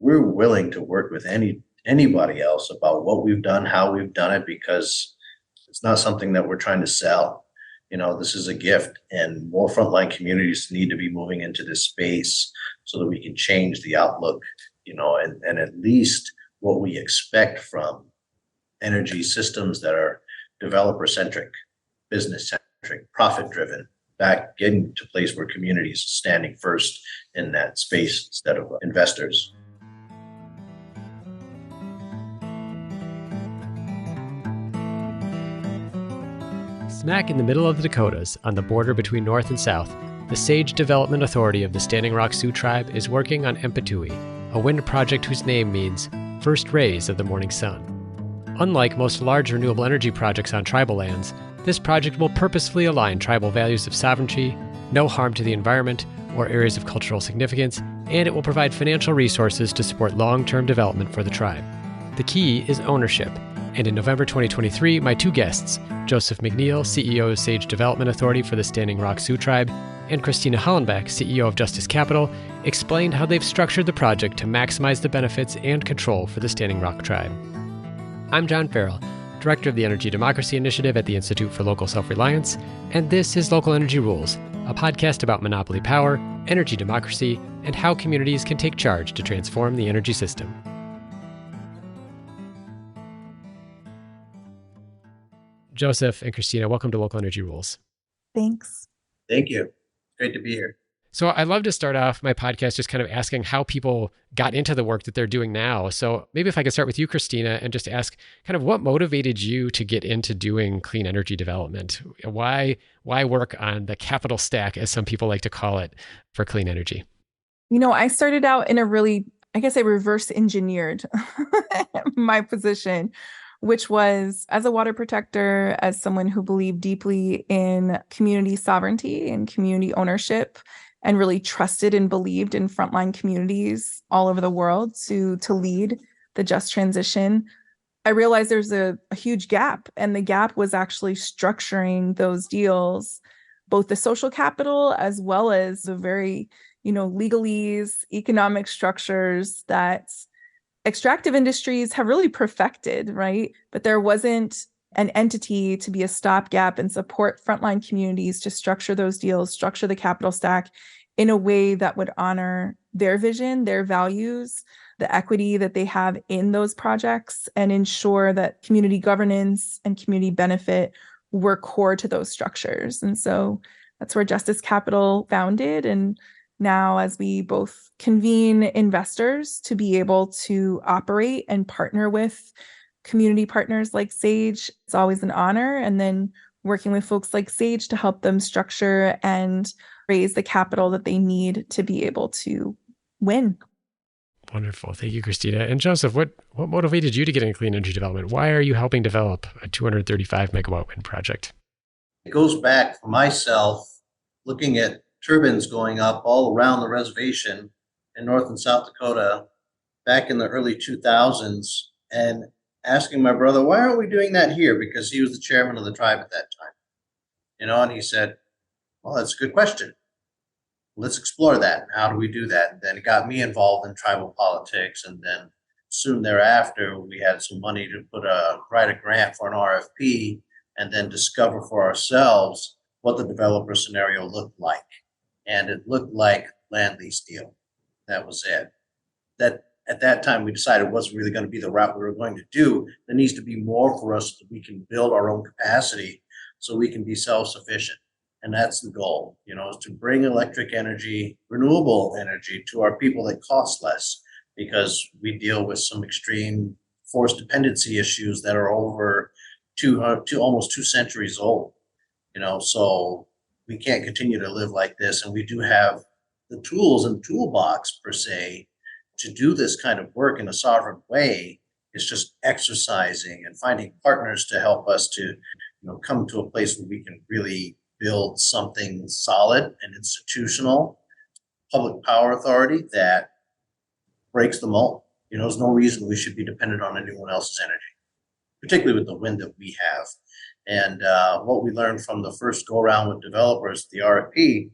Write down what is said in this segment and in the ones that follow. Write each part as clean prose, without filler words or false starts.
we're willing to work with anybody else about what we've done, how we've done it, because it's not something that we're trying to sell. This is a gift, and more frontline communities need to be moving into this space so that we can change the outlook, and at least what we expect from energy systems that are developer centric, business centric, profit driven, back getting to a place where communities are standing first in that space instead of investors. Smack in the middle of the Dakotas, on the border between North and South, the Sage Development Authority of the Standing Rock Sioux Tribe is working on Empatui, a wind project whose name means first rays of the morning sun. Unlike most large renewable energy projects on tribal lands, this project will purposefully align tribal values of sovereignty, no harm to the environment, or areas of cultural significance, and it will provide financial resources to support long-term development for the tribe. The key is ownership. And in November 2023, my two guests, Joseph McNeil, CEO of Sage Development Authority for the Standing Rock Sioux Tribe, and Christina Hollenback, CEO of Justice Capital, explained how they've structured the project to maximize the benefits and control for the Standing Rock Tribe. I'm John Farrell, Director of the Energy Democracy Initiative at the Institute for Local Self-Reliance, and this is Local Energy Rules, a podcast about monopoly power, energy democracy, and how communities can take charge to transform the energy system. Joseph and Christina, welcome to Local Energy Rules. Thanks. Thank you. Great to be here. So I'd love to start off my podcast just kind of asking how people got into the work that they're doing now. So maybe if I could start with you, Christina, and just ask kind of what motivated you to get into doing clean energy development? Why work on the capital stack, as some people like to call it, for clean energy? I started out in I reverse engineered my position, which was as a water protector, as someone who believed deeply in community sovereignty and community ownership, and really trusted and believed in frontline communities all over the world to lead the just transition. I realized there's a huge gap, and the gap was actually structuring those deals, both the social capital as well as the very, legalese, economic structures that extractive industries have really perfected, right? But there wasn't an entity to be a stopgap and support frontline communities to structure those deals, structure the capital stack in a way that would honor their vision, their values, the equity that they have in those projects, and ensure that community governance and community benefit were core to those structures. And so that's where Justice Capital founded. And now, as we both convene investors to be able to operate and partner with community partners like Sage, it's always an honor. And then working with folks like Sage to help them structure and raise the capital that they need to be able to win. Wonderful. Thank you, Christina. And Joseph, what motivated you to get into clean energy development? Why are you helping develop a 235 megawatt wind project? It goes back for myself looking at turbines going up all around the reservation in North and South Dakota back in the early 2000s, and asking my brother, why aren't we doing that here? Because he was the chairman of the tribe at that time. And he said, well, that's a good question. Let's explore that. How do we do that? And then it got me involved in tribal politics. And then soon thereafter, we had some money to write a grant for an RFP, and then discover for ourselves what the developer scenario looked like. And it looked like land lease deal. That was it. That at that time we decided it wasn't really going to be the route we were going to do. There needs to be more for us that we can build our own capacity so we can be self-sufficient. And that's the goal, is to bring electric energy, renewable energy to our people that cost less, because we deal with some extreme forced dependency issues that are over almost 2 centuries old. So we can't continue to live like this. And we do have the tools and toolbox, per se, to do this kind of work in a sovereign way. It's just exercising and finding partners to help us to, come to a place where we can really build something solid and institutional, public power authority that breaks the mold. There's no reason we should be dependent on anyone else's energy, particularly with the wind that we have. And what we learned from the first go around with developers, the RFP,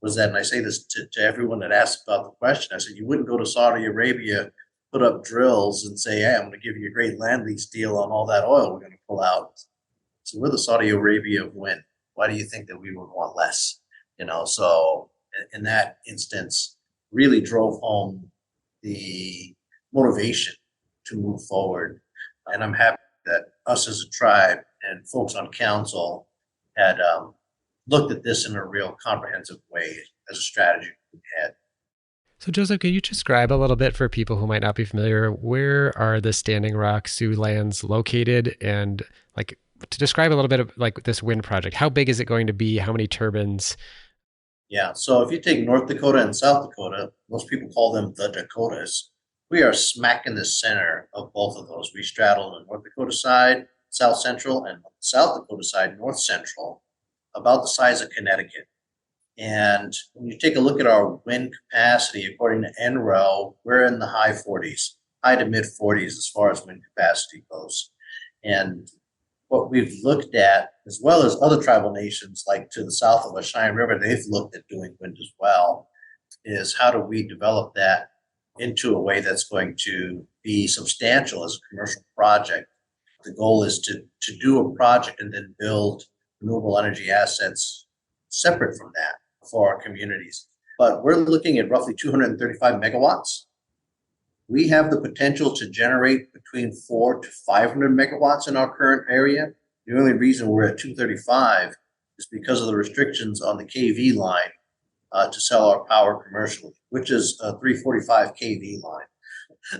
was that, and I say this to everyone that asks about the question, I said, you wouldn't go to Saudi Arabia put up drills and say, hey, I'm going to give you a great land lease deal on all that oil we're going to pull out. So we're the Saudi Arabia of wind. Why do you think that we would want less? So in that instance, really drove home the motivation to move forward. And I'm happy that us as a tribe and folks on council had looked at this in a real comprehensive way as a strategy we had. So Joseph, could you describe a little bit for people who might not be familiar, where are the Standing Rock Sioux lands located? And like to describe a little bit of like this wind project, how big is it going to be? How many turbines? Yeah, so if you take North Dakota and South Dakota, most people call them the Dakotas. We are smack in the center of both of those. We straddle the North Dakota side, South Central, and South Dakota side, North Central, about the size of Connecticut. And when you take a look at our wind capacity, according to NREL, we're in the high 40s, high to mid 40s as far as wind capacity goes. And what we've looked at, as well as other tribal nations like to the south of the Cheyenne River, they've looked at doing wind as well, is how do we develop that into a way that's going to be substantial as a commercial project. The goal is to do a project and then build renewable energy assets separate from that for our communities. But we're looking at roughly 235 megawatts. We have the potential to generate between 400 to 500 megawatts in our current area. The only reason we're at 235 is because of the restrictions on the KV line to sell our power commercially, which is a 345 KV line.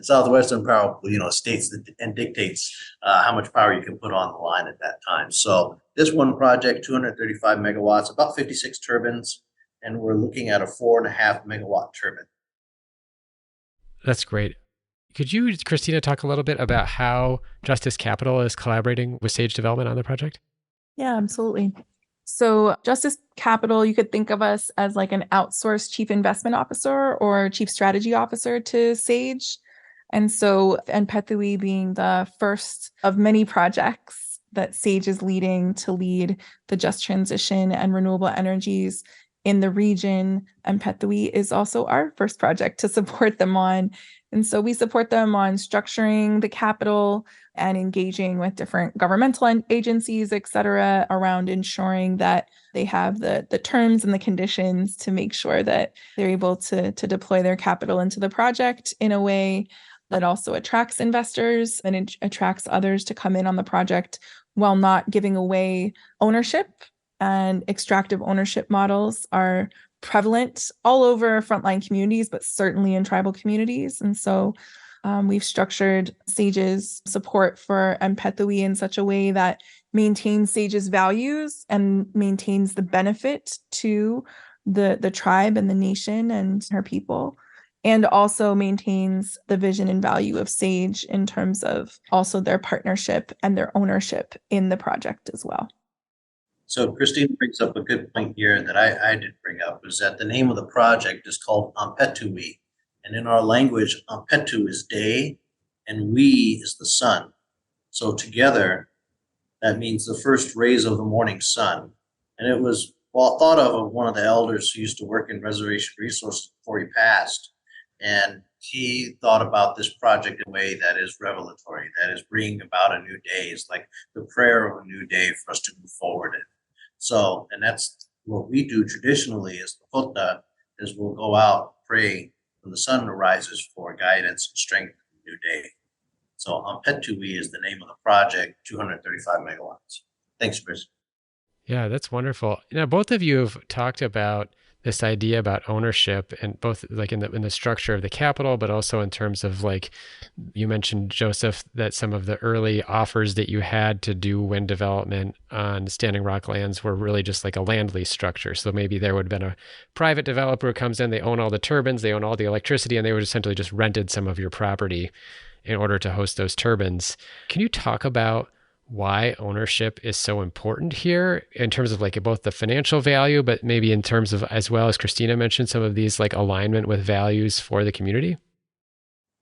Southwestern Power, states and dictates how much power you can put on the line at that time. So this one project, 235 megawatts, about 56 turbines, and we're looking at a 4.5 megawatt turbine. That's great. Could you, Christina, talk a little bit about how Justice Capital is collaborating with Sage Development on the project? Yeah, absolutely. So Justice Capital, you could think of us as like an outsourced chief investment officer or chief strategy officer to Sage. And so Pethui being the first of many projects that Sage is leading to lead the just transition and renewable energies in the region. And Pethui is also our first project to support them on. And so we support them on structuring the capital and engaging with different governmental agencies, et cetera, around ensuring that they have the terms and the conditions to make sure that they're able to deploy their capital into the project in a way that also attracts investors and it attracts others to come in on the project while not giving away ownership. And extractive ownership models are prevalent all over frontline communities, but certainly in tribal communities. And so we've structured Sage's support for Pethui in such a way that maintains Sage's values and maintains the benefit to the tribe and the nation and her people, and also maintains the vision and value of Sage in terms of also their partnership and their ownership in the project as well. So Christine brings up a good point here that I did bring up, is that the name of the project is called Ampetui. And in our language, Ampetu is day and we is the sun. So together, that means the first rays of the morning sun. And it was thought of one of the elders who used to work in reservation resources before he passed. And he thought about this project in a way that is revelatory, that is bringing about a new day. It's like the prayer of a new day for us to move forward in. So, and that's what we do traditionally as the Hota, is we'll go out, pray when the sun arises for guidance and strength in the new day. So Ampetui is the name of the project, 235 megawatts. Thanks, Chris. Yeah, that's wonderful. Now, both of you have talked about this idea about ownership, and both like in the structure of the capital, but also in terms of like you mentioned, Joseph, that some of the early offers that you had to do wind development on Standing Rock lands were really just like a land lease structure. So maybe there would have been a private developer who comes in, they own all the turbines, they own all the electricity, and they would essentially just rented some of your property in order to host those turbines. Can you talk about why ownership is so important here in terms of like both the financial value, but maybe in terms of, as well as Christina mentioned, some of these like alignment with values for the community?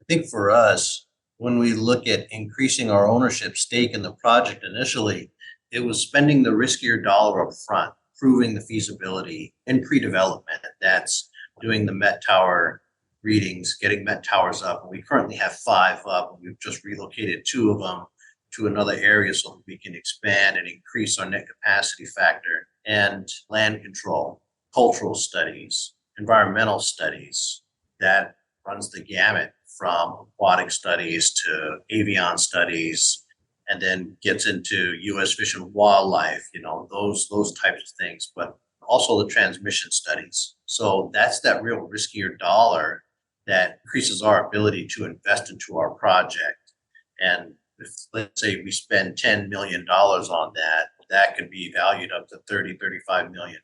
I think for us, when we look at increasing our ownership stake in the project initially, it was spending the riskier dollar up front, proving the feasibility in pre-development. That's doing the Met Tower readings, getting Met Towers up. We currently have 5 up, and we've just relocated 2 of them to another area so that we can expand and increase our net capacity factor. And land control, cultural studies, environmental studies, that runs the gamut from aquatic studies to avian studies, and then gets into U.S. Fish and Wildlife, those types of things, but also the transmission studies. So that's that real riskier dollar that increases our ability to invest into our project. And if, let's say, we spend $10 million on that, that could be valued up to $30, $35 million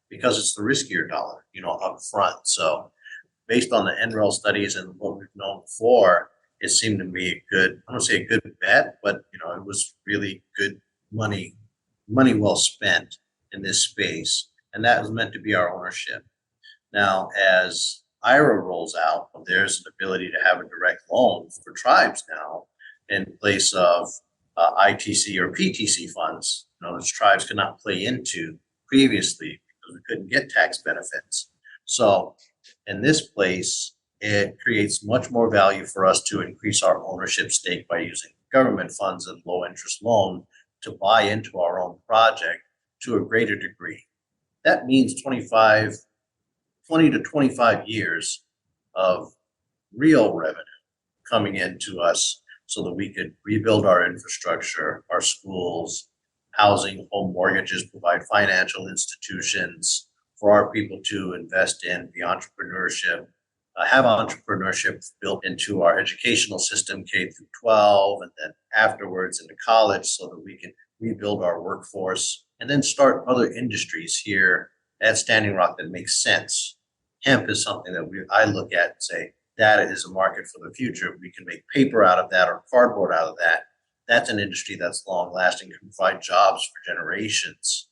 because it's the riskier dollar, up front. So based on the NREL studies and what we've known before, it seemed to be a good, I don't say a good bet, but it was really good money well spent in this space. And that was meant to be our ownership. Now, as IRA rolls out, there's an ability to have a direct loan for tribes now in place of ITC or PTC funds. Those tribes could not play into previously because we couldn't get tax benefits. So in this place, it creates much more value for us to increase our ownership stake by using government funds and low interest loan to buy into our own project to a greater degree. That means 20 to 25 years of real revenue coming into us so that we could rebuild our infrastructure, our schools, housing, home mortgages, provide financial institutions for our people to invest in, the entrepreneurship, have entrepreneurship built into our educational system, K through 12, and then afterwards into college so that we can rebuild our workforce and then start other industries here at Standing Rock that makes sense. Hemp is something that I look at and say, that is a market for the future. We can make paper out of that or cardboard out of that. That's an industry that's long lasting, can provide jobs for generations.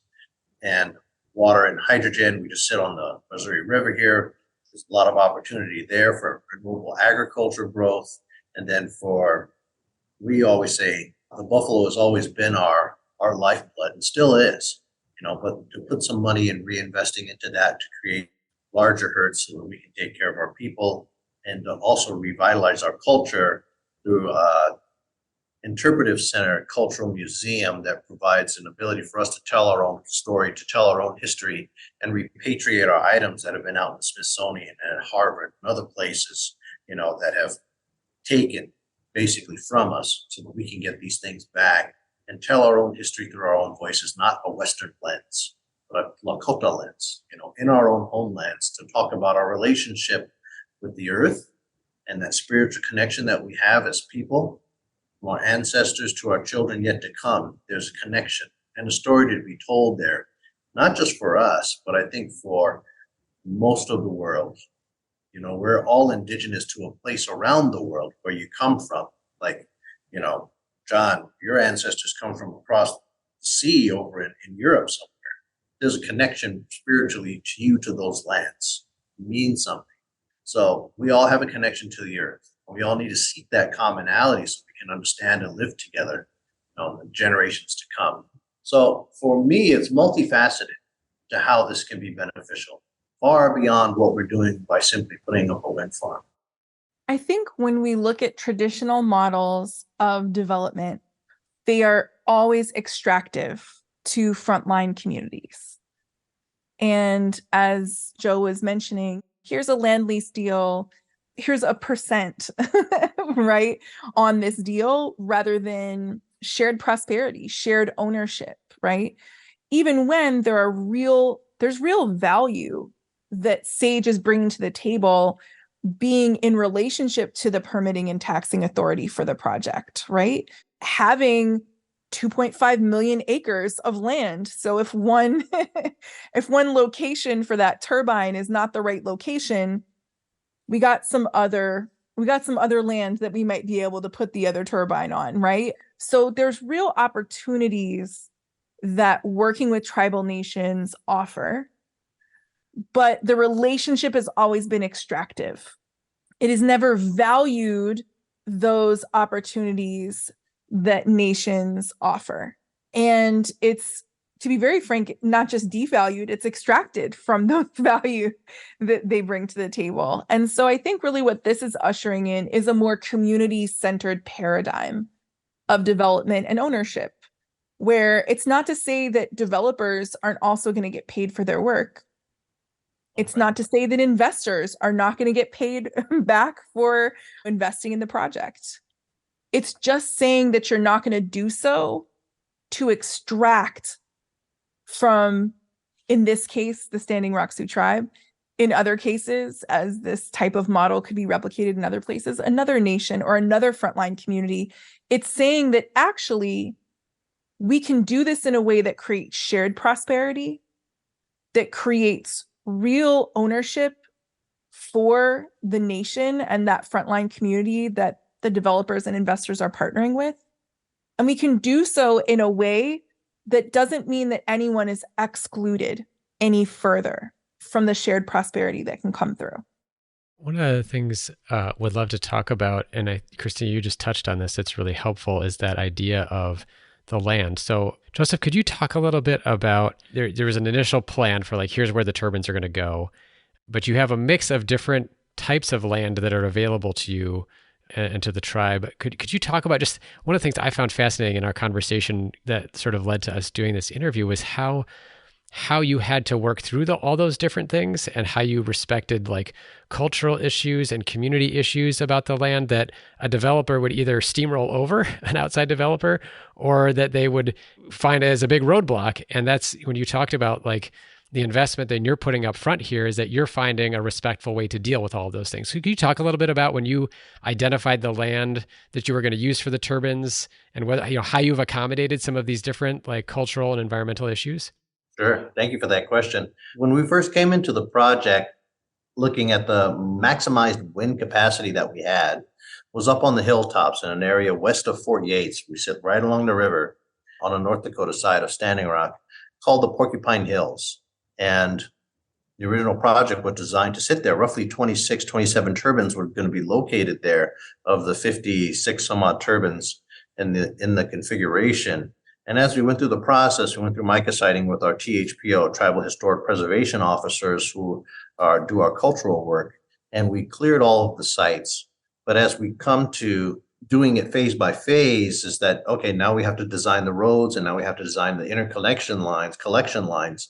And water and hydrogen, we just sit on the Missouri River here. There's a lot of opportunity there for renewable agriculture growth. And then we always say the buffalo has always been our lifeblood and still is, but to put some money in reinvesting into that to create larger herds so that we can take care of our people and also revitalize our culture through interpretive center, cultural museum that provides an ability for us to tell our own story, to tell our own history, and repatriate our items that have been out in the Smithsonian and at Harvard and other places, that have taken basically from us so that we can get these things back and tell our own history through our own voices, not a Western lens, but a Lakota lens, in our own homelands, to talk about our relationship with the earth and that spiritual connection that we have as people, from our ancestors to our children yet to come. There's a connection and a story to be told there, not just for us, but I think for most of the world. We're all indigenous to a place around the world where you come from. Like, John, your ancestors come from across the sea over in Europe somewhere. There's a connection spiritually to you, to those lands. It means something. So we all have a connection to the earth. We all need to seek that commonality so we can understand and live together, in generations to come. So for me, it's multifaceted to how this can be beneficial, far beyond what we're doing by simply putting up a wind farm. I think when we look at traditional models of development, they are always extractive to frontline communities. And as Joe was mentioning, here's a land lease deal, here's a percent, right, on this deal, rather than shared prosperity, shared ownership, right? Even when there's real value that SAGE is bringing to the table, being in relationship to the permitting and taxing authority for the project, right? Having 2.5 million acres of land. So if one location for that turbine is not the right location, we got some other land that we might be able to put the other turbine on, right? So there's real opportunities that working with tribal nations offer, but the relationship has always been extractive. It has never valued those opportunities that nations offer. And it's to be very frank, not just devalued, it's extracted from the value that they bring to the table. And so I think really what this is ushering in is a more community-centered paradigm of development and ownership, where it's not to say that developers aren't also going to get paid for their work. It's not to say that investors are not going to get paid back for investing in the project. It's just saying that you're not going to do so to extract from, in this case, the Standing Rock Sioux Tribe. In other cases, as this type of model could be replicated in other places, another nation or another frontline community. It's saying that actually we can do this in a way that creates shared prosperity, that creates real ownership for the nation and that frontline community that the developers and investors are partnering with. And we can do so in a way that doesn't mean that anyone is excluded any further from the shared prosperity that can come through. One of the things would love to talk about, and Christina, you just touched on this, it's really helpful, is that idea of the land. So Joseph, could you talk a little bit about, there was an initial plan for like, here's where the turbines are going to go, but you have a mix of different types of land that are available to you and to the tribe. Could you talk about, just one of the things I found fascinating in our conversation that sort of led to us doing this interview was how you had to work through all those different things, and how you respected like cultural issues and community issues about the land that a developer would either steamroll over an outside developer, or that they would find as a big roadblock. And that's when you talked about like the investment that you're putting up front here, is that you're finding a respectful way to deal with all of those things. So could you talk a little bit about when you identified the land that you were going to use for the turbines, and whether, how you've accommodated some of these different like cultural and environmental issues? Sure. Thank you for that question. When we first came into the project, looking at the maximized wind capacity that we had, was up on the hilltops in an area west of Fort Yates. We sit right along the river on the North Dakota side of Standing Rock, called the Porcupine Hills. And the original project was designed to sit there. Roughly 26, 27 turbines were going to be located there of the 56 some odd turbines in the configuration. And as we went through the process, we went through MICA siting with our THPO, Tribal Historic Preservation Officers, who do our cultural work, and we cleared all of the sites. But as we come to doing it phase by phase, is that, okay, now we have to design the roads, and now we have to design the interconnection lines, collection lines.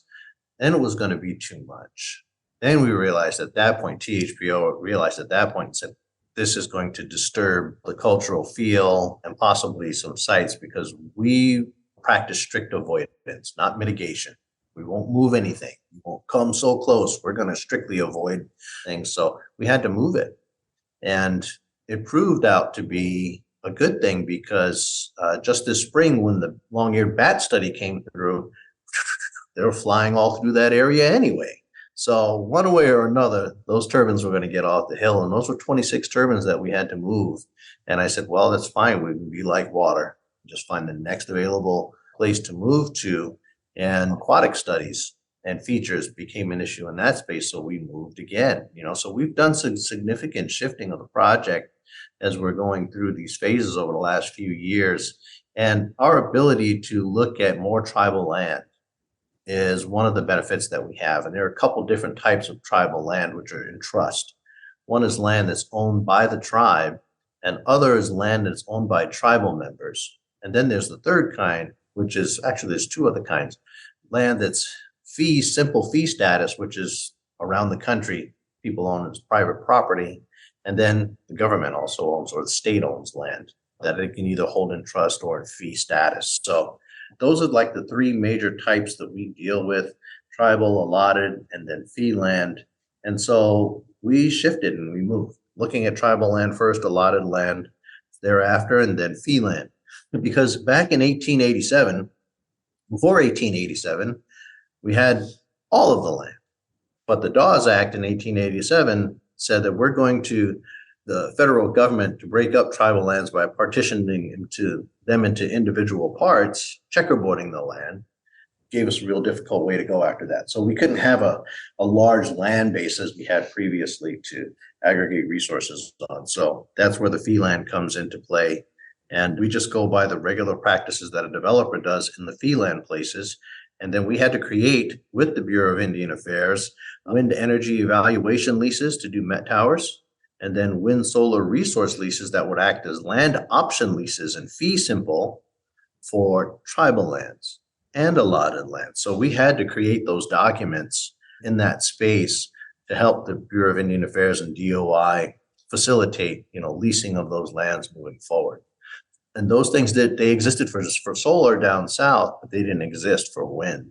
Then it was going to be too much. Then we realized at that point, THPO realized at that point and said, this is going to disturb the cultural feel and possibly some sites, because we practice strict avoidance, not mitigation. We won't move anything. We won't come so close. We're going to strictly avoid things. So we had to move it. And it proved out to be a good thing, because just this spring, when the long-eared bat study came through, they were flying all through that area anyway. So one way or another, those turbines were going to get off the hill. And those were 26 turbines that we had to move. And I said, well, that's fine. We can be like water. Just find the next available place to move to. And aquatic studies and features became an issue in that space. So we moved again, so we've done some significant shifting of the project as we're going through these phases over the last few years. And our ability to look at more tribal land is one of the benefits that we have. And there are a couple different types of tribal land which are in trust. One is land that's owned by the tribe, and other is land that's owned by tribal members. And then there's the third kind, which is actually, there's two other kinds. Land that's simple fee status, which is around the country, people own as private property. And then the government also owns, or the state owns land that it can either hold in trust or in fee status. So those are like the three major types that we deal with: tribal, allotted, and then fee land. And so we shifted and we moved, looking at tribal land first, allotted land thereafter, and then fee land. Because back in 1887, before 1887, we had all of the land. But the Dawes Act in 1887 said that we're going to, the federal government, to break up tribal lands by partitioning them into individual parts, checkerboarding the land, gave us a real difficult way to go after that. So we couldn't have a large land base as we had previously to aggregate resources on. So that's where the fee land comes into play. And we just go by the regular practices that a developer does in the fee land places. And then we had to create, with the Bureau of Indian Affairs, wind energy evaluation leases to do Met towers, and then wind solar resource leases that would act as land option leases and fee simple for tribal lands and allotted lands. So we had to create those documents in that space to help the Bureau of Indian Affairs and DOI facilitate, leasing of those lands moving forward. And those things they existed for solar down south, but they didn't exist for wind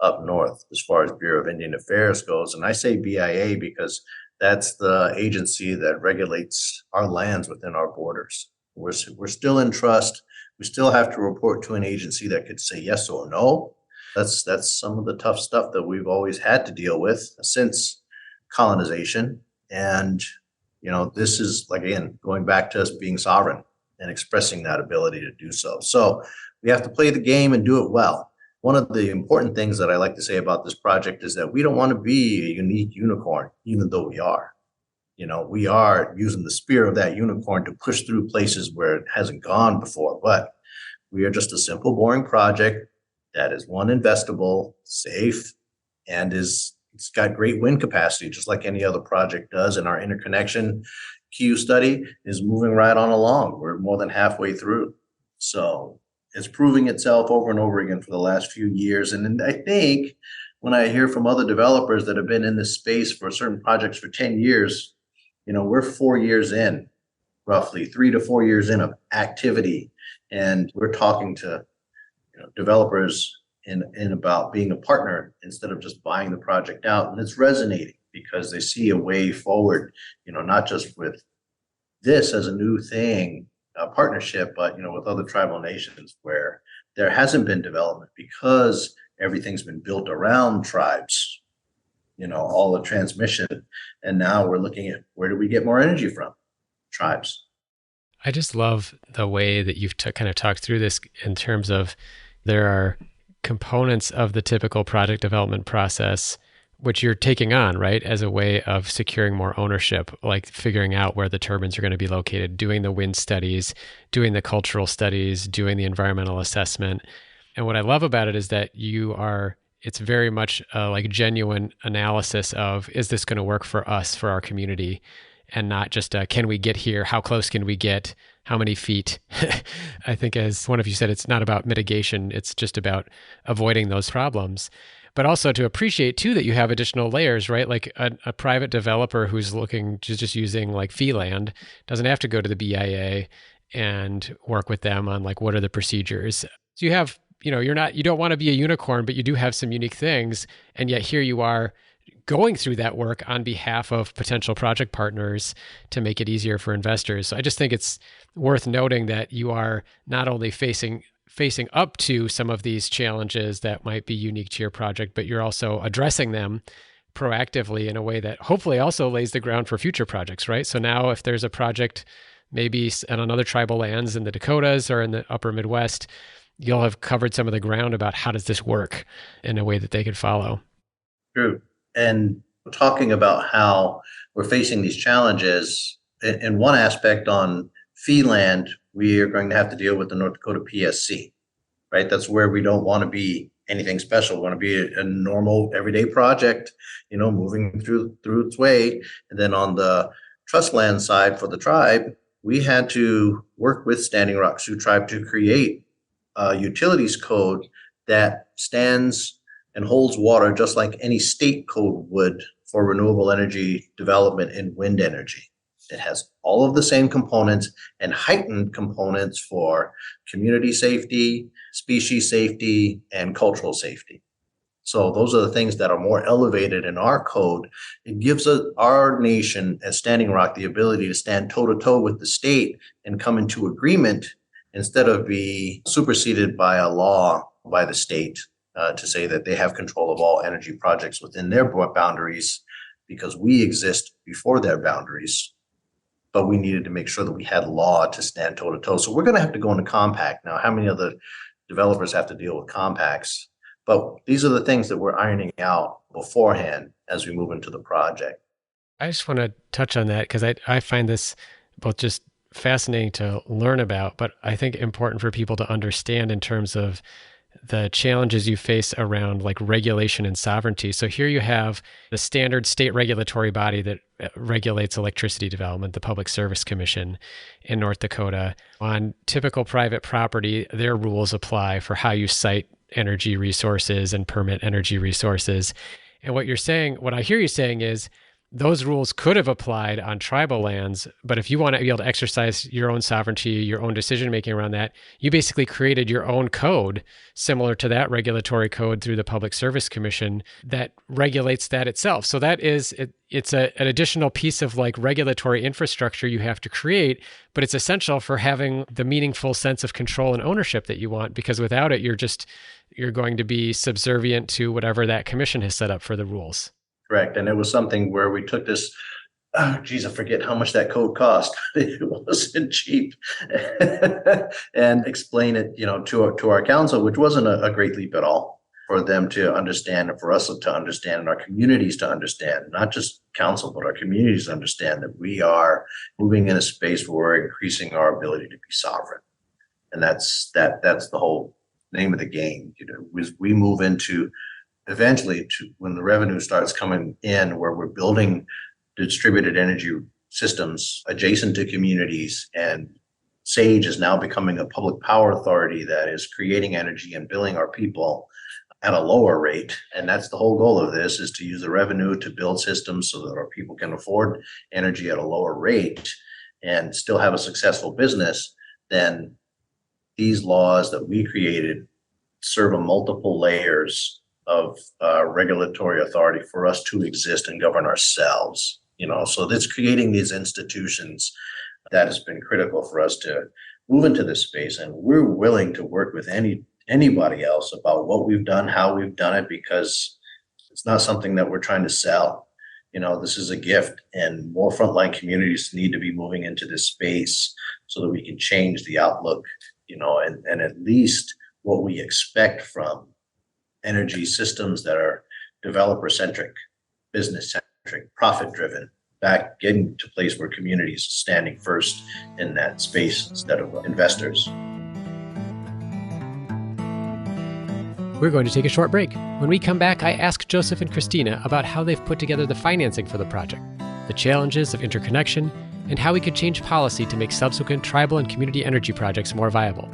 up north as far as Bureau of Indian Affairs goes. And I say BIA because that's the agency that regulates our lands within our borders. We're still in trust. We still have to report to an agency that could say yes or no. That's some of the tough stuff that we've always had to deal with since colonization. And, this is, like, again, going back to us being sovereign and expressing that ability to do so. So we have to play the game and do it well. One of the important things that I like to say about this project is that we don't want to be a unique unicorn, even though we are. We are using the spear of that unicorn to push through places where it hasn't gone before. But we are just a simple, boring project that is, one, investable, safe, and it's got great wind capacity, just like any other project does. And our interconnection queue study is moving right on along. We're more than halfway through. So it's proving itself over and over again for the last few years. And I think when I hear from other developers that have been in this space for certain projects for 10 years, we're 4 years in, roughly 3 to 4 years in of activity. And we're talking to developers in about being a partner instead of just buying the project out. And it's resonating because they see a way forward, not just with this as a new thing, a partnership, but, with other tribal nations where there hasn't been development because everything's been built around tribes, all the transmission. And now we're looking at, where do we get more energy from? Tribes. I just love the way that you've kind of talked through this in terms of there are components of the typical project development process which you're taking on, right, as a way of securing more ownership, like figuring out where the turbines are going to be located, doing the wind studies, doing the cultural studies, doing the environmental assessment. And what I love about it is that it's very much like genuine analysis of, is this going to work for us, for our community, and not just can we get here? How close can we get? How many feet? I think, as one of you said, it's not about mitigation. It's just about avoiding those problems. But also to appreciate, too, that you have additional layers, right? Like a private developer who's looking to just using like fee land doesn't have to go to the BIA and work with them on like, what are the procedures? So you have, you don't want to be a unicorn, but you do have some unique things. And yet here you are going through that work on behalf of potential project partners to make it easier for investors. So I just think it's worth noting that you are not only facing up to some of these challenges that might be unique to your project, but you're also addressing them proactively in a way that hopefully also lays the ground for future projects, right? So now if there's a project maybe on other tribal lands in the Dakotas or in the upper Midwest, you'll have covered some of the ground about how does this work in a way that they could follow. True. And talking about how we're facing these challenges, in one aspect on fee land, we are going to have to deal with the North Dakota PSC, right? That's where we don't want to be anything special. We want to be a normal everyday project, moving through its way. And then on the trust land side for the tribe, we had to work with Standing Rock Sioux Tribe to create a utilities code that stands and holds water just like any state code would for renewable energy development and wind energy. It has all of the same components and heightened components for community safety, species safety, and cultural safety. So those are the things that are more elevated in our code. It gives our nation as Standing Rock the ability to stand toe-to-toe with the state and come into agreement instead of be superseded by a law by the state to say that they have control of all energy projects within their boundaries because we exist before their boundaries. But we needed to make sure that we had law to stand toe-to-toe. So we're going to have to go into compact. Now, how many other developers have to deal with compacts? But these are the things that we're ironing out beforehand as we move into the project. I just want to touch on that because I find this both just fascinating to learn about, but I think important for people to understand in terms of the challenges you face around like regulation and sovereignty. So here you have the standard state regulatory body that regulates electricity development, the Public Service Commission in North Dakota. On typical private property, their rules apply for how you site energy resources and permit energy resources. And what I hear you saying is those rules could have applied on tribal lands, but if you want to be able to exercise your own sovereignty, your own decision-making around that, you basically created your own code similar to that regulatory code through the Public Service Commission that regulates that itself. So that is, it's an additional piece of like regulatory infrastructure you have to create, but it's essential for having the meaningful sense of control and ownership that you want, because without it, you're going to be subservient to whatever that commission has set up for the rules. Correct. And it was something where we took this, I forget how much that code cost. It wasn't cheap. And explain it, to our council, which wasn't a great leap at all for them to understand and for us to understand and our communities to understand, not just council, but our communities to understand that we are moving in a space where we're increasing our ability to be sovereign. And that's the whole name of the game. We move into eventually to when the revenue starts coming in, where we're building distributed energy systems adjacent to communities, and SAGE is now becoming a public power authority that is creating energy and billing our people at a lower rate. And that's the whole goal of this, is to use the revenue to build systems so that our people can afford energy at a lower rate and still have a successful business. Then these laws that we created serve a multiple layers of regulatory authority for us to exist and govern ourselves. So that's creating these institutions that has been critical for us to move into this space. And we're willing to work with anybody else about what we've done, how we've done it, because it's not something that we're trying to sell. This is a gift, and more frontline communities need to be moving into this space so that we can change the outlook, and at least what we expect from energy systems that are developer-centric, business-centric, profit-driven, back getting to a place where communities are standing first in that space instead of investors. We're going to take a short break. When we come back, I ask Joseph and Christina about how they've put together the financing for the project, the challenges of interconnection, and how we could change policy to make subsequent tribal and community energy projects more viable.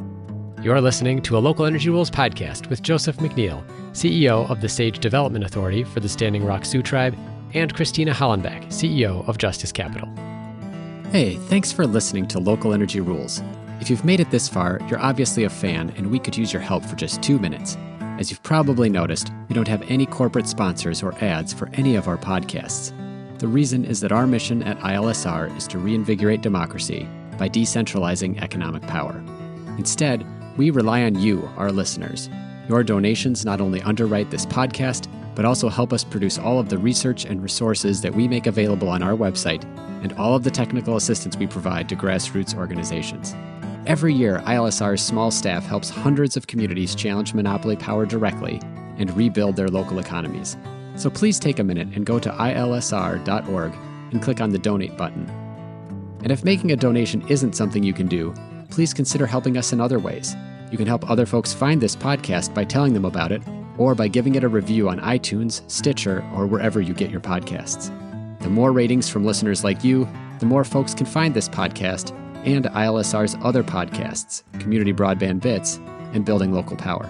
You're listening to a Local Energy Rules podcast with Joseph McNeil, CEO of the SAGE Development Authority for the Standing Rock Sioux Tribe, and Christina Hollenback, CEO of Justice Capital. Hey, thanks for listening to Local Energy Rules. If you've made it this far, you're obviously a fan, and we could use your help for just 2 minutes. As you've probably noticed, we don't have any corporate sponsors or ads for any of our podcasts. The reason is that our mission at ILSR is to reinvigorate democracy by decentralizing economic power. Instead, we rely on you, our listeners. Your donations not only underwrite this podcast, but also help us produce all of the research and resources that we make available on our website, and all of the technical assistance we provide to grassroots organizations. Every year, ILSR's small staff helps hundreds of communities challenge monopoly power directly and rebuild their local economies. So please take a minute and go to ilsr.org and click on the donate button. And if making a donation isn't something you can do, please consider helping us in other ways. You can help other folks find this podcast by telling them about it, or by giving it a review on iTunes, Stitcher, or wherever you get your podcasts. The more ratings from listeners like you, the more folks can find this podcast and ILSR's other podcasts, Community Broadband Bits, and Building Local Power.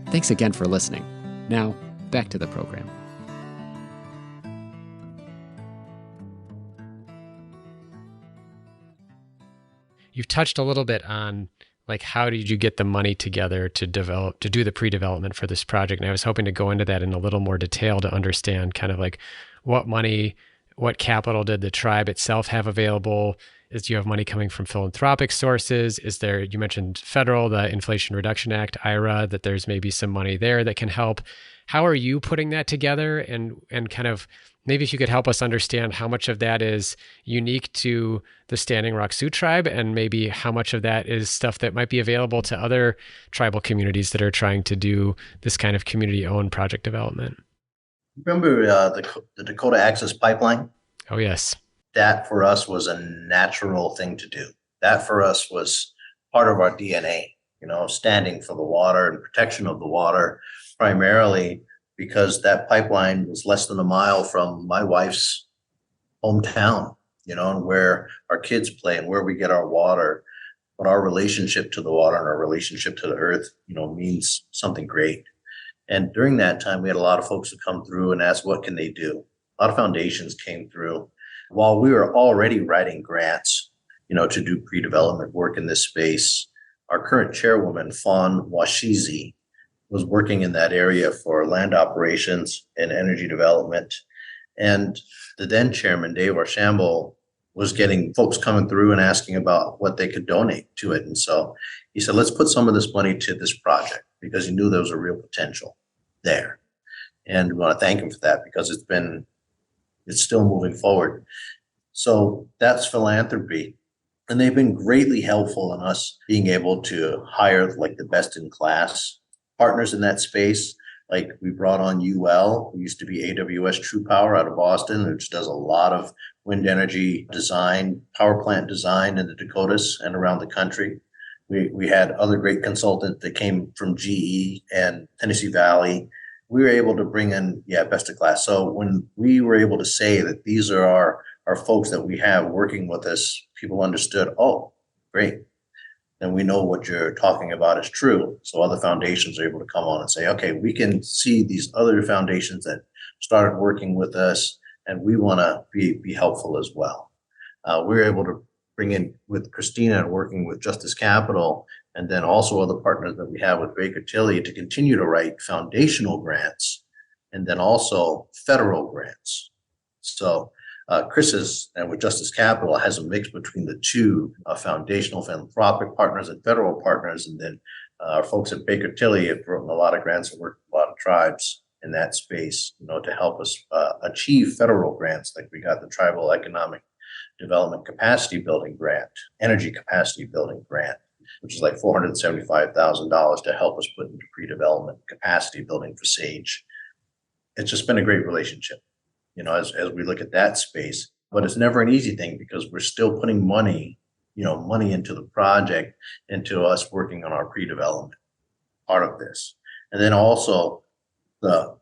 Thanks again for listening. Now, back to the program. You've touched a little bit on how did you get the money together to do the pre-development for this project? And I was hoping to go into that in a little more detail to understand kind of what capital did the tribe itself have available? Do you have money coming from philanthropic sources? You mentioned federal, the Inflation Reduction Act, IRA, that there's maybe some money there that can help. How are you putting that together? And kind of maybe if you could help us understand how much of that is unique to the Standing Rock Sioux Tribe, and maybe how much of that is stuff that might be available to other tribal communities that are trying to do this kind of community-owned project development. Remember the Dakota Access Pipeline? Oh, yes. That for us was a natural thing to do. That for us was part of our DNA. standing for the water and protection of the water, primarily because that pipeline was less than a mile from my wife's hometown, and where our kids play and where we get our water. But our relationship to the water and our relationship to the earth, means something great. And during that time, we had a lot of folks that come through and ask, what can they do? A lot of foundations came through. While we were already writing grants, to do pre-development work in this space, our current chairwoman, Fawn Washizi, was working in that area for land operations and energy development. And the then chairman, Dave Archambault, was getting folks coming through and asking about what they could donate to it. And so he said, let's put some of this money to this project, because he knew there was a real potential there. And we want to thank him for that, because it's still moving forward. So that's philanthropy. And they've been greatly helpful in us being able to hire like the best in class partners in that space. Like we brought on UL, who used to be AWS True Power out of Boston, which does a lot of wind energy design, power plant design in the Dakotas and around the country. We had other great consultants that came from GE and Tennessee Valley. We were able to bring in, best in class. So when we were able to say that these are our folks that we have working with us, people understood, oh, great. Then we know what you're talking about is true. So other foundations are able to come on and say, okay, we can see these other foundations that started working with us, and we want to be helpful as well. We're able to bring in with Christina and working with Justice Capital, and then also other partners that we have with Baker Tilly to continue to write foundational grants, and then also federal grants. So Chris's and with Justice Capital has a mix between the two foundational philanthropic partners and federal partners. And then our folks at Baker Tilly have written a lot of grants and worked with a lot of tribes in that space, to help us achieve federal grants. Like we got the Tribal Economic Development Capacity Building Grant, Energy Capacity Building Grant, which is like $475,000 to help us put into pre-development capacity building for SAGE. It's just been a great relationship, as we look at that space. But it's never an easy thing, because we're still putting money into the project, into us working on our pre-development part of this. And then also the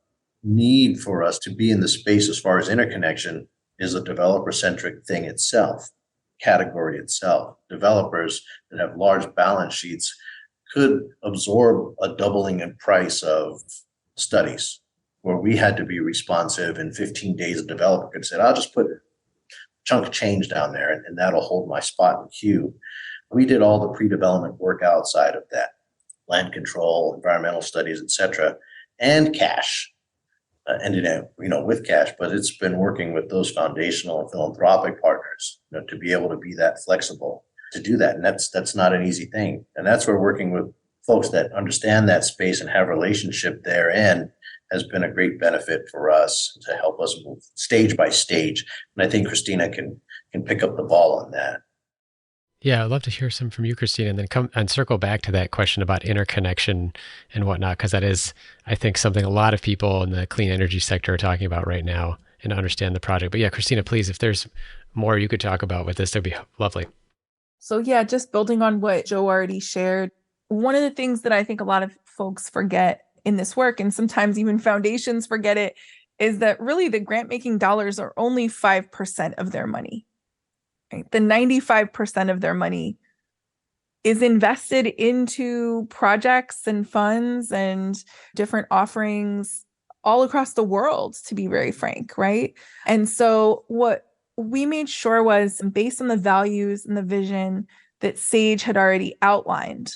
need for us to be in the space as far as interconnection is a developer-centric thing itself, category itself. Developers that have large balance sheets could absorb a doubling in price of studies, where we had to be responsive in 15 days. A developer could say, I'll just put a chunk of change down there and that'll hold my spot in queue. We did all the pre-development work outside of that, land control, environmental studies, et cetera, and cash. Ended up, with cash, but it's been working with those foundational and philanthropic partners, to be able to be that flexible to do that. And that's not an easy thing. And that's where working with folks that understand that space and have relationship therein has been a great benefit for us to help us move stage by stage. And I think Christina can pick up the ball on that. Yeah, I'd love to hear some from you, Christina, and then come and circle back to that question about interconnection and whatnot, because that is, I think, something a lot of people in the clean energy sector are talking about right now and understand the project. But yeah, Christina, please, if there's more you could talk about with this, that'd be lovely. So yeah, just building on what Joe already shared, one of the things that I think a lot of folks forget in this work, and sometimes even foundations forget it, is that really the grant making dollars are only 5% of their money. Right? The 95% of their money is invested into projects and funds and different offerings all across the world, to be very frank, right? And so what we made sure was, based on the values and the vision that SAGE had already outlined,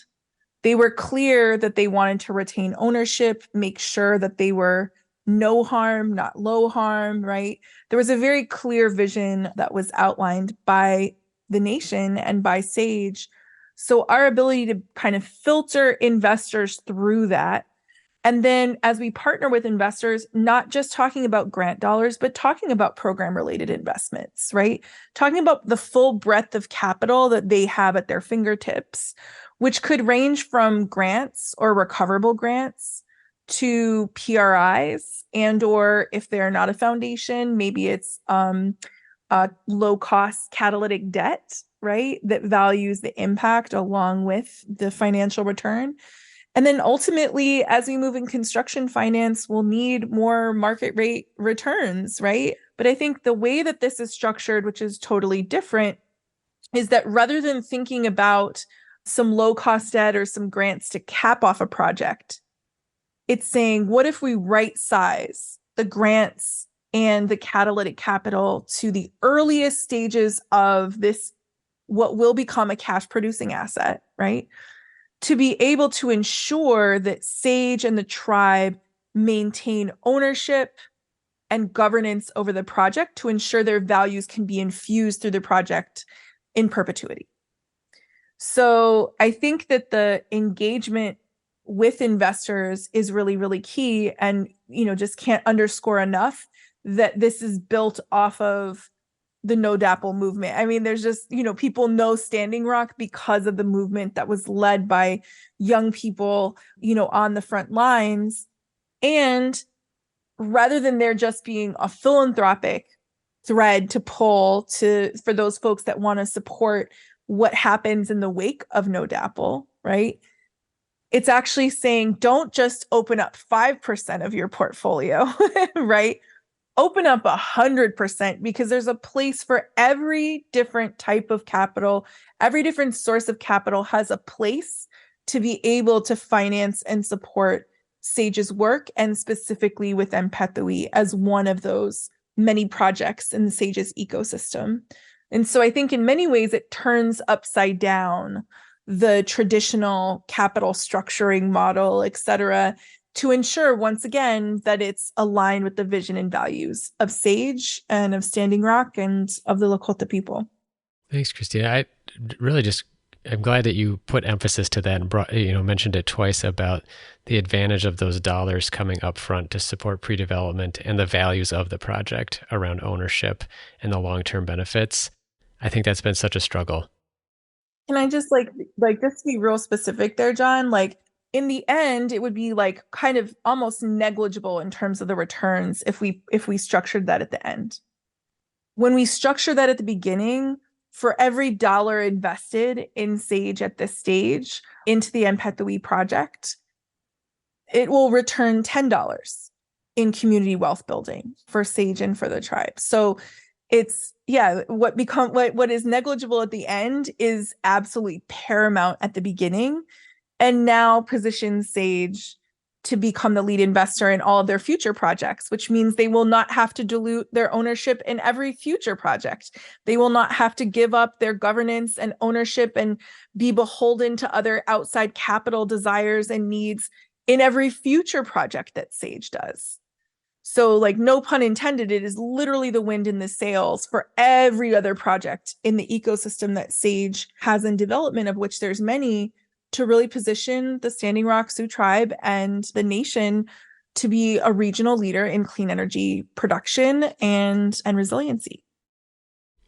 they were clear that they wanted to retain ownership, make sure that they were no harm, not low harm, right? There was a very clear vision that was outlined by the nation and by SAGE. So our ability to kind of filter investors through that. And then as we partner with investors, not just talking about grant dollars, but talking about program-related investments, right? Talking about the full breadth of capital that they have at their fingertips, which could range from grants or recoverable grants to PRIs, and or if they're not a foundation, maybe it's low-cost catalytic debt right? That values the impact along with the financial return. And then ultimately, as we move in construction finance, we'll need more market rate returns, right? But I think the way that this is structured, which is totally different, is that rather than thinking about some low cost debt or some grants to cap off a project, it's saying, what if we right size the grants and the catalytic capital to the earliest stages of this, what will become a cash producing asset, right? To be able to ensure that Sage and the tribe maintain ownership and governance over the project to ensure their values can be infused through the project in perpetuity. So I think that the engagement with investors is really, really key. And, just can't underscore enough that this is built off of the no DAPL movement. I mean, there's just, people know Standing Rock because of the movement that was led by young people, on the front lines. And rather than there just being a philanthropic thread to pull for those folks that want to support what happens in the wake of no DAPL, right? It's actually saying, don't just open up 5% of your portfolio, right? Open up 100% because there's a place for every different type of capital. Every different source of capital has a place to be able to finance and support Sage's work, and specifically with Empathui as one of those many projects in Sage's ecosystem. And so I think in many ways it turns upside down the traditional capital structuring model, et cetera, to ensure, once again, that it's aligned with the vision and values of Sage and of Standing Rock and of the Lakota people. Thanks, Christina. I'm glad that you put emphasis to that and mentioned it twice about the advantage of those dollars coming up front to support pre-development and the values of the project around ownership and the long-term benefits. I think that's been such a struggle. Can I just like just to be real specific there, John, in the end, it would be kind of almost negligible in terms of the returns if we structured that at the end. When we structure that at the beginning, for every dollar invested in Sage at this stage into the Empathui project, it will return $10 in community wealth building for Sage and for the tribe. So it's, what is negligible at the end is absolutely paramount at the beginning, and now positions Sage to become the lead investor in all of their future projects, which means they will not have to dilute their ownership in every future project. They will not have to give up their governance and ownership and be beholden to other outside capital desires and needs in every future project that Sage does. So no pun intended, it is literally the wind in the sails for every other project in the ecosystem that Sage has in development, of which there's many, to really position the Standing Rock Sioux Tribe and the nation to be a regional leader in clean energy production and resiliency.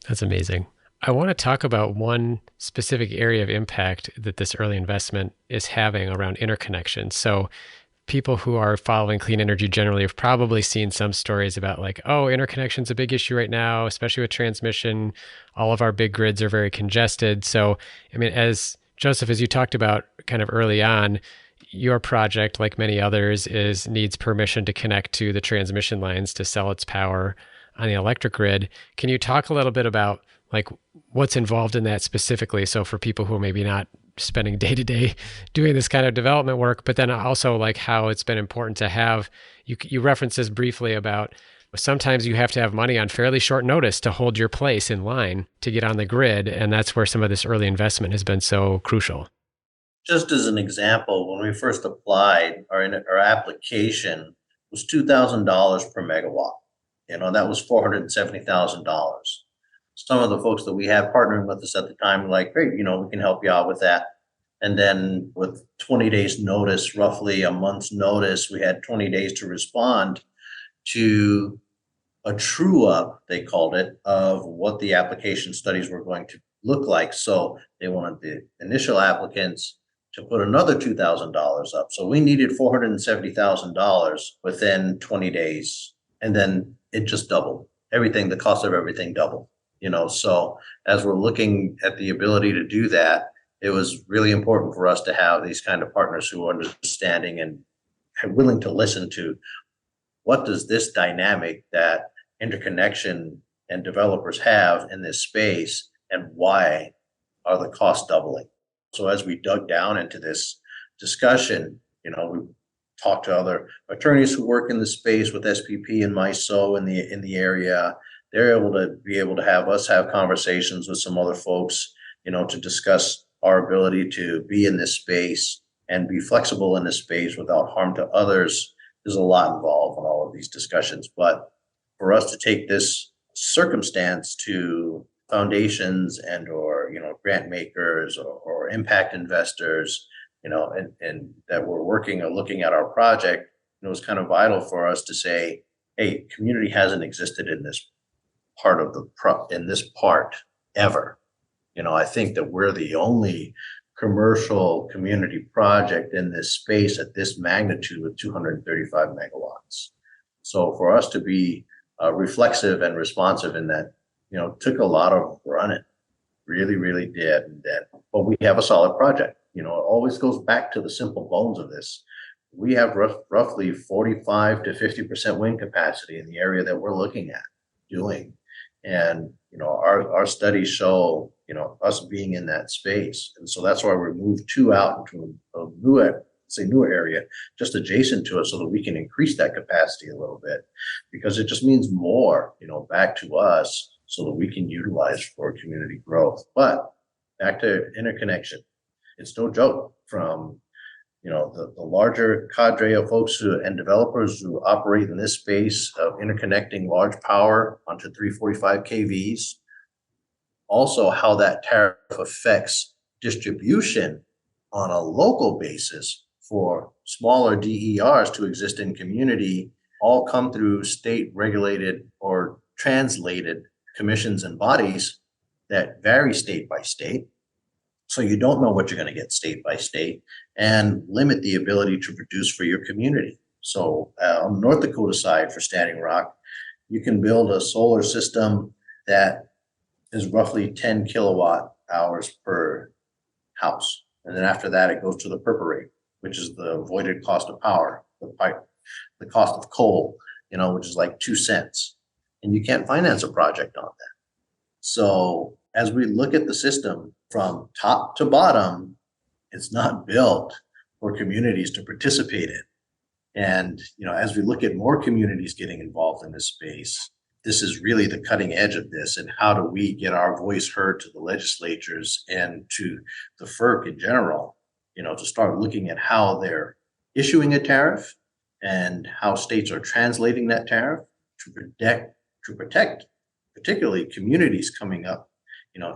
That's amazing. I want to talk about one specific area of impact that this early investment is having around interconnection. So people who are following clean energy generally have probably seen some stories about interconnection's a big issue right now, especially with transmission. All of our big grids are very congested. So, as Joseph, as you talked about kind of early on, your project, like many others, needs permission to connect to the transmission lines to sell its power on the electric grid. Can you talk a little bit about what's involved in that specifically? So for people who are maybe not spending day to day doing this kind of development work, but then also how it's been important to have, you referenced this briefly about sometimes you have to have money on fairly short notice to hold your place in line to get on the grid. And that's where some of this early investment has been so crucial. Just as an example, when we first applied, our application was $2,000 per megawatt. That was $470,000. Some of the folks that we had partnering with us at the time were like, great, we can help you out with that. And then with 20 days notice, roughly a month's notice, we had 20 days to respond to a true up, they called it, of what the application studies were going to look like. So they wanted the initial applicants to put another $2,000 up. So we needed $470,000 within 20 days. And then it just doubled. The cost of everything doubled. So as we're looking at the ability to do that, it was really important for us to have these kind of partners who are understanding and are willing to listen to what does this dynamic that interconnection and developers have in this space, and why are the costs doubling? So as we dug down into this discussion, we talked to other attorneys who work in the space with SPP and MISO in the area. They're able to have us have conversations with some other folks, to discuss our ability to be in this space and be flexible in this space without harm to others. There's a lot involved in all of these discussions, but for us to take this circumstance to foundations or grant makers or impact investors, and that we're working or looking at our project, it was kind of vital for us to say, hey, community hasn't existed in this part of ever. I think that we're the only commercial community project in this space at this magnitude with 235 megawatts. So for us to be reflexive and responsive in that, took a lot of running, really, really did. But we have a solid project. It always goes back to the simple bones of this. We have roughly 45 to 50% wind capacity in the area that we're looking at doing. And, our studies show, us being in that space. And so that's why we moved out into a newer area just adjacent to us so that we can increase that capacity a little bit, because it just means more, back to us so that we can utilize for community growth. But back to interconnection, it's no joke from, the larger cadre of folks and developers who operate in this space of interconnecting large power onto 345 kVs. Also, how that tariff affects distribution on a local basis for smaller DERs to exist in community, all come through state regulated or translated commissions and bodies that vary state by state. So you don't know what you're going to get state by state, and limit the ability to produce for your community. So on the North Dakota side for Standing Rock, you can build a solar system that is roughly 10 kilowatt hours per house. And then after that, it goes to the PERPA rate, which is the avoided cost of power, the cost of coal, which is like 2 cents. And you can't finance a project on that. So as we look at the system from top to bottom, it's not built for communities to participate in. And, as we look at more communities getting involved in this space, this is really the cutting edge of this. And how do we get our voice heard to the legislatures and to the FERC in general, to start looking at how they're issuing a tariff and how states are translating that tariff to protect particularly communities coming up,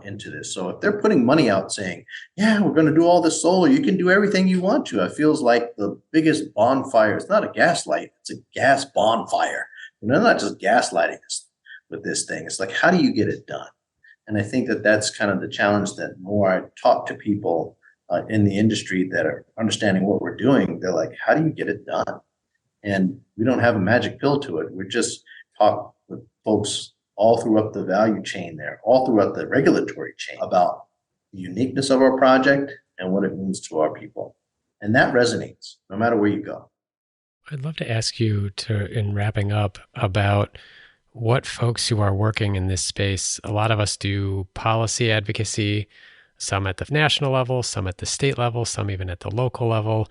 into this. So if they're putting money out saying, yeah, we're going to do all this solar, you can do everything you want to. It feels like the biggest bonfire. It's not a gaslight, it's a gas bonfire. Not just gaslighting us with this thing. It's like, how do you get it done? And I think that that's kind of the challenge that more I talk to people in the industry that are understanding what we're doing, they're like, how do you get it done? And we don't have a magic pill to it. We just talk with folks all throughout the value chain there, all throughout the regulatory chain about the uniqueness of our project and what it means to our people. And that resonates no matter where you go. I'd love to ask you in wrapping up, about what folks who are working in this space. A lot of us do policy advocacy, some at the national level, some at the state level, some even at the local level.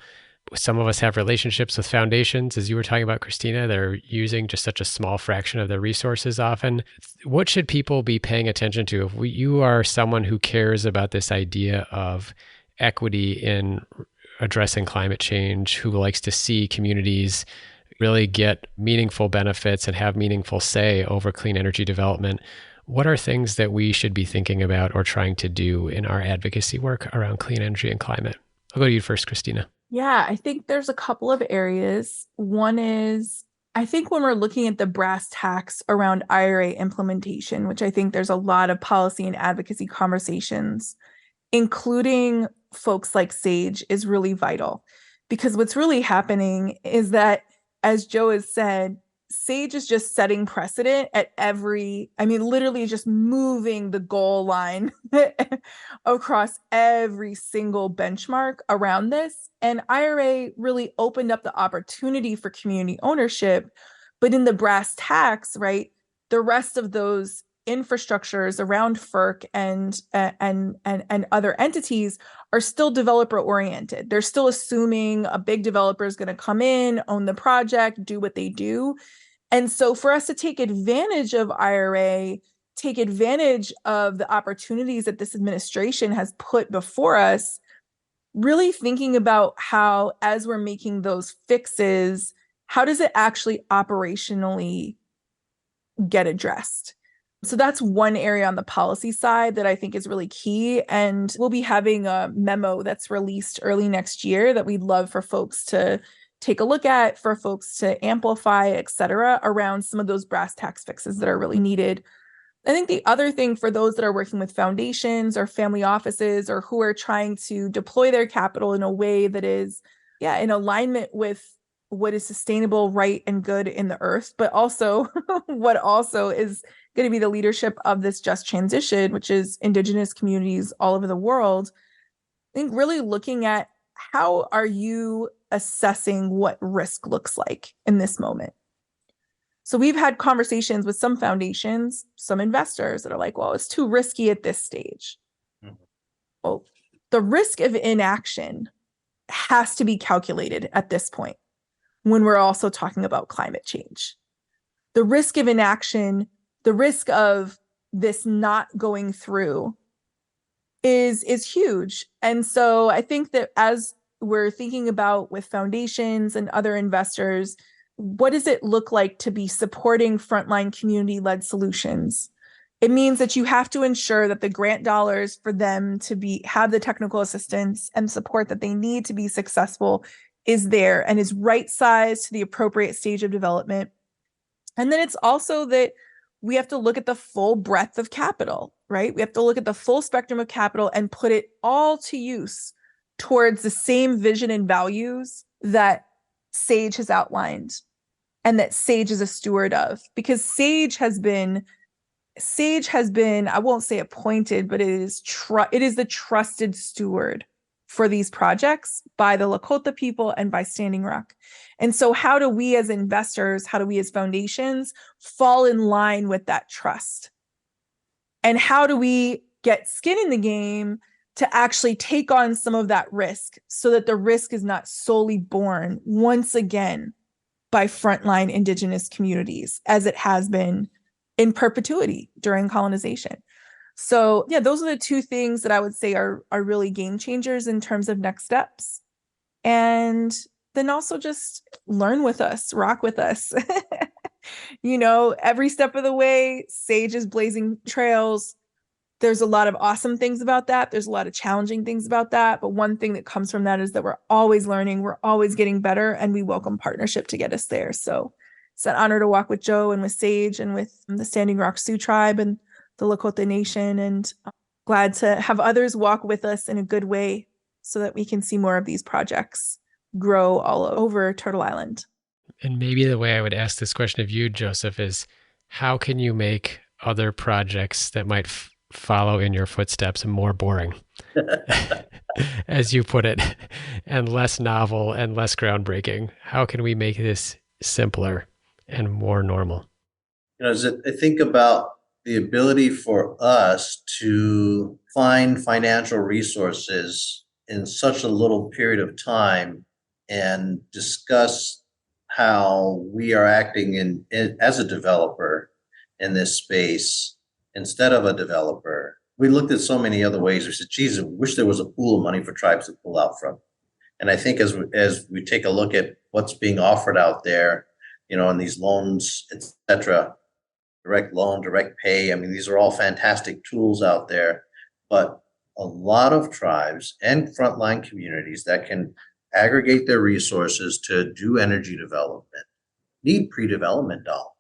Some of us have relationships with foundations, as you were talking about, Christina. They're using just such a small fraction of their resources often. What should people be paying attention to? If you are someone who cares about this idea of equity in addressing climate change, who likes to see communities really get meaningful benefits and have meaningful say over clean energy development, what are things that we should be thinking about or trying to do in our advocacy work around clean energy and climate? I'll go to you first, Christina. Yeah, I think there's a couple of areas. One is, I think when we're looking at the brass tacks around IRA implementation, which I think there's a lot of policy and advocacy conversations, including folks like SAGE, is really vital. Because what's really happening is that, as Joe has said, Sage is just setting precedent at literally just moving the goal line across every single benchmark around this. And IRA really opened up the opportunity for community ownership. But in the brass tacks, right, the rest of those infrastructures around FERC and other entities are still developer oriented. They're still assuming a big developer is going to come in, own the project, do what they do. And so for us to take advantage of IRA, take advantage of the opportunities that this administration has put before us, really thinking about how, as we're making those fixes, how does it actually operationally get addressed? So that's one area on the policy side that I think is really key. And we'll be having a memo that's released early next year that we'd love for folks to take a look at, for folks to amplify, et cetera, around some of those brass tacks fixes that are really needed. I think the other thing for those that are working with foundations or family offices or who are trying to deploy their capital in a way that is, in alignment with what is sustainable, right, and good in the earth, but also what also is going to be the leadership of this just transition, which is Indigenous communities all over the world. I think really looking at how are you assessing what risk looks like in this moment. So we've had conversations with some foundations, some investors that are like, well, it's too risky at this stage. Mm-hmm. Well, the risk of inaction has to be calculated at this point when we're also talking about climate change. The risk of inaction, the risk of this not going through is huge. And so I think that as we're thinking about with foundations and other investors, what does it look like to be supporting frontline community-led solutions? It means that you have to ensure that the grant dollars for them to have the technical assistance and support that they need to be successful is there and is right-sized to the appropriate stage of development. And then it's also that we have to look at the full breadth of capital, right? We have to look at the full spectrum of capital and put it all to use towards the same vision and values that Sage has outlined and that Sage is a steward of. Because Sage has been, I won't say appointed, but it is the trusted steward for these projects by the Lakota people and by Standing Rock. And so how do we as investors, how do we as foundations fall in line with that trust? And how do we get skin in the game to actually take on some of that risk so that the risk is not solely borne once again by frontline Indigenous communities, as it has been in perpetuity during colonization? So those are the two things that I would say are really game changers in terms of next steps. And then also just learn with us, rock with us. Every step of the way, Sage is blazing trails. There's a lot of awesome things about that. There's a lot of challenging things about that. But one thing that comes from that is that we're always learning, we're always getting better, and we welcome partnership to get us there. So it's an honor to walk with Joe and with Sage and with the Standing Rock Sioux Tribe and the Lakota Nation, and I'm glad to have others walk with us in a good way so that we can see more of these projects grow all over Turtle Island. And maybe the way I would ask this question of you, Joseph, is how can you make other projects that might follow in your footsteps more boring, as you put it, and less novel and less groundbreaking? How can we make this simpler and more normal? As I think about the ability for us to find financial resources in such a little period of time and discuss how we are acting as a developer in this space instead of a developer. We looked at so many other ways. We said, geez, I wish there was a pool of money for tribes to pull out from. And I think as we take a look at what's being offered out there, in these loans, et cetera, direct loan, direct pay, these are all fantastic tools out there. But a lot of tribes and frontline communities that can aggregate their resources to do energy development need pre-development dollars.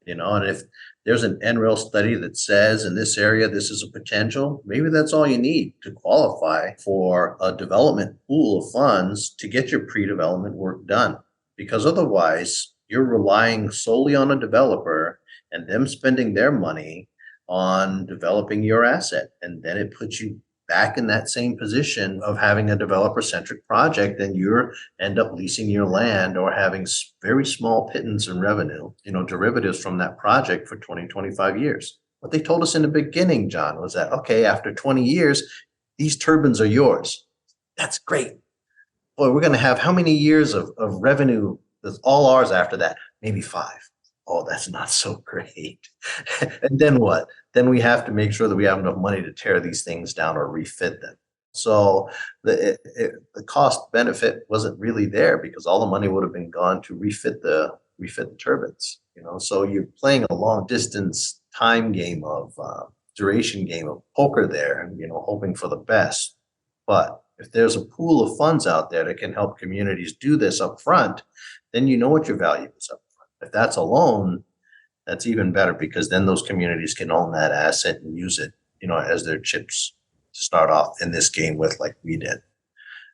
And if there's an NREL study that says in this area this is a potential, maybe that's all you need to qualify for a development pool of funds to get your pre-development work done. Because otherwise, you're relying solely on a developer and them spending their money on developing your asset. And then it puts you back in that same position of having a developer-centric project, and you end up leasing your land or having very small pittance in revenue, derivatives from that project for 20, 25 years. What they told us in the beginning, John, was that, okay, after 20 years, these turbines are yours. That's great. Boy, we're going to have how many years of revenue that's all ours after that? Maybe 5. Oh, that's not so great. And then what? Then we have to make sure that we have enough money to tear these things down or refit them. So the cost benefit wasn't really there because all the money would have been gone to refit the turbines. So you're playing a long distance time game of duration game of poker there, and hoping for the best. But if there's a pool of funds out there that can help communities do this up front, then you know what your value is up front. If that's a loan, that's even better, because then those communities can own that asset and use it, as their chips to start off in this game with, like we did.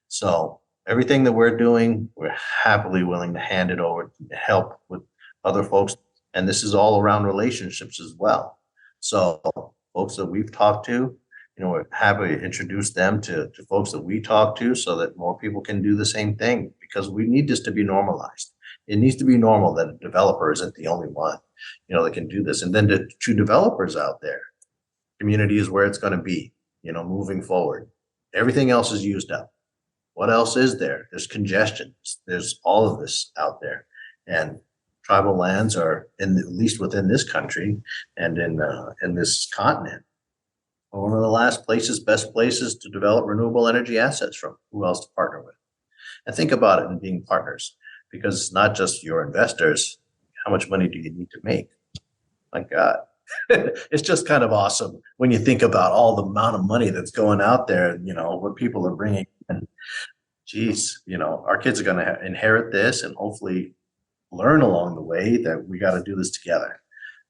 So everything that we're doing, we're happily willing to hand it over to help with other folks. And this is all around relationships as well. So folks that we've talked to, we're happy to introduce them to folks that we talk to so that more people can do the same thing, because we need this to be normalized. It needs to be normal that a developer isn't the only one, that can do this. And then to developers out there, community is where it's going to be, moving forward. Everything else is used up. What else is there? There's congestion. There's all of this out there. And tribal lands are, at least within this country and in this continent, one of the best places to develop renewable energy assets from. Who else to partner with? And think about it in being partners, because it's not just your investors. How much money do you need to make? My God, it's just kind of awesome when you think about all the amount of money that's going out there, what people are bringing in. Geez, our kids are going to inherit this and hopefully learn along the way that we got to do this together.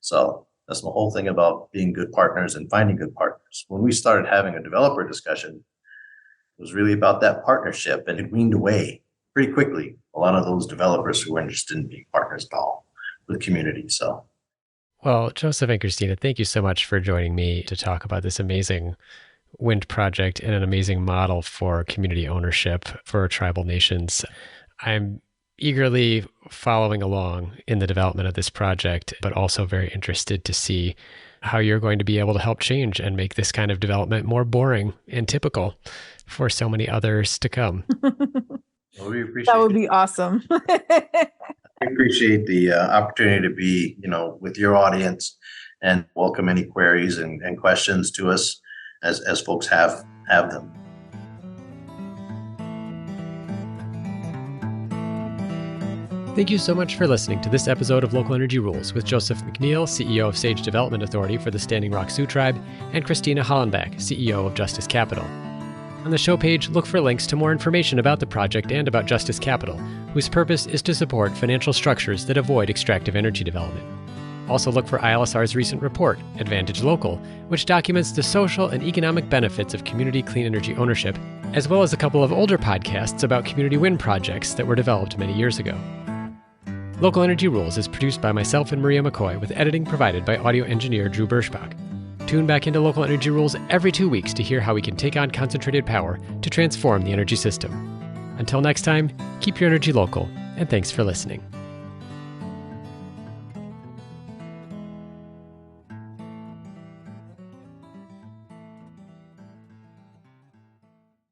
So that's the whole thing about being good partners and finding good partners. When we started having a developer discussion, it was really about that partnership, and it weaned away pretty quickly a lot of those developers who were interested in being partners at all with the community. So, well, Joseph and Christina, thank you so much for joining me to talk about this amazing wind project and an amazing model for community ownership for tribal nations. I'm eagerly following along in the development of this project, but also very interested to see how you're going to be able to help change and make this kind of development more boring and typical for so many others to come. Well, we appreciate that would be awesome. We appreciate the opportunity to be, with your audience, and welcome any queries and questions to us as folks have them. Thank you so much for listening to this episode of Local Energy Rules with Joseph McNeil, CEO of Sage Development Authority for the Standing Rock Sioux Tribe, and Christina Hollenback, CEO of Justice Capital. On the show page, look for links to more information about the project and about Justice Capital, whose purpose is to support financial structures that avoid extractive energy development. Also look for ILSR's recent report, Advantage Local, which documents the social and economic benefits of community clean energy ownership, as well as a couple of older podcasts about community wind projects that were developed many years ago. Local Energy Rules is produced by myself and Maria McCoy, with editing provided by audio engineer Drew Berschbach. Tune back into Local Energy Rules every 2 weeks to hear how we can take on concentrated power to transform the energy system. Until next time, keep your energy local, and thanks for listening.